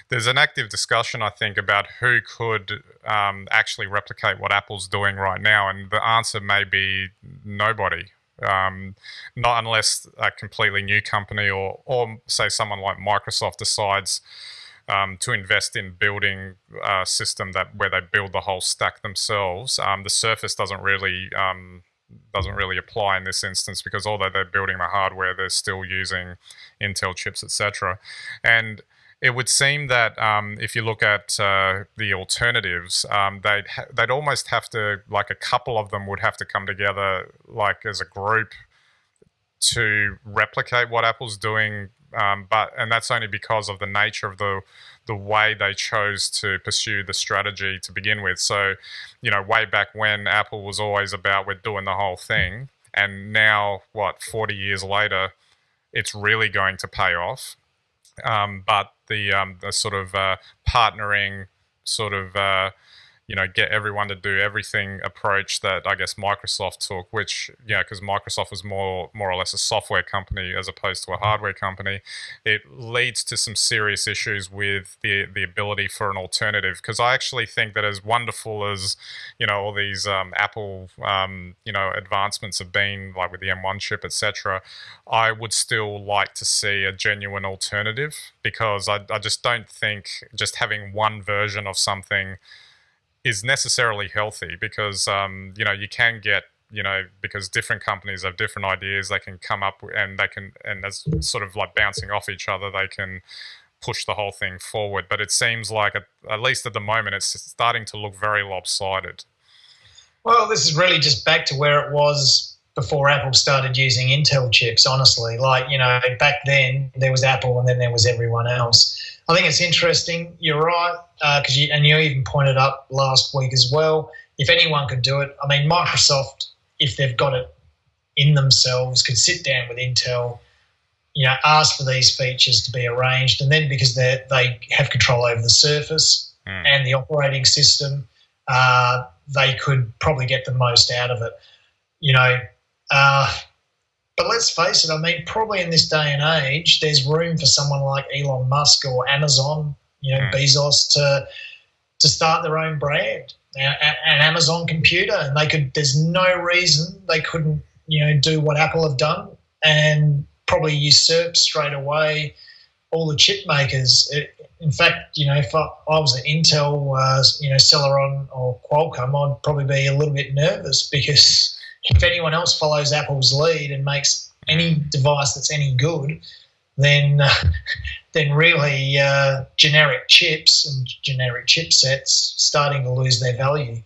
there's an active discussion, I think, about who could actually replicate what Apple's doing right now, and the answer may be nobody. Not unless a completely new company or say someone like Microsoft decides to invest in building a system where they build the whole stack themselves. The Surface doesn't really apply in this instance because although they're building the hardware, they're still using Intel chips, etc. And it would seem that if you look at the alternatives, they'd almost have to, like a couple of them would have to come together like as a group to replicate what Apple's doing, and that's only because of the nature of the way they chose to pursue the strategy to begin with. So, way back when Apple was always about we're doing the whole thing, and now 40 years later, it's really going to pay off. But the sort of partnering sort of get everyone to do everything approach that I guess Microsoft took, which, because Microsoft was more or less a software company as opposed to a hardware company, it leads to some serious issues with the ability for an alternative. Because I actually think that as wonderful as, all these Apple, advancements have been, like with the M1 chip, etc., I would still like to see a genuine alternative, because I just don't think just having one version of something is necessarily healthy, because you can get, because different companies have different ideas, they can come up and as sort of like bouncing off each other, they can push the whole thing forward. But it seems like at least at the moment it's starting to look very lopsided. Well, this is really just back to where it was before Apple started using Intel chips, honestly. Back then there was Apple and then there was everyone else. I think it's interesting. You're right, because you even pointed up last week as well. If anyone could do it, I mean, Microsoft, if they've got it in themselves, could sit down with Intel, ask for these features to be arranged, and then because they have control over the Surface and the operating system, they could probably get the most out of it. But let's face it, I mean, probably in this day and age, there's room for someone like Elon Musk or Amazon, Bezos, to start their own brand, an Amazon computer, and there's no reason they couldn't, do what Apple have done and probably usurp straight away all the chip makers. In fact, if I was an Intel, Celeron or Qualcomm, I'd probably be a little bit nervous, because if anyone else follows Apple's lead and makes any device that's any good, then really generic chips and generic chipsets starting to lose their value.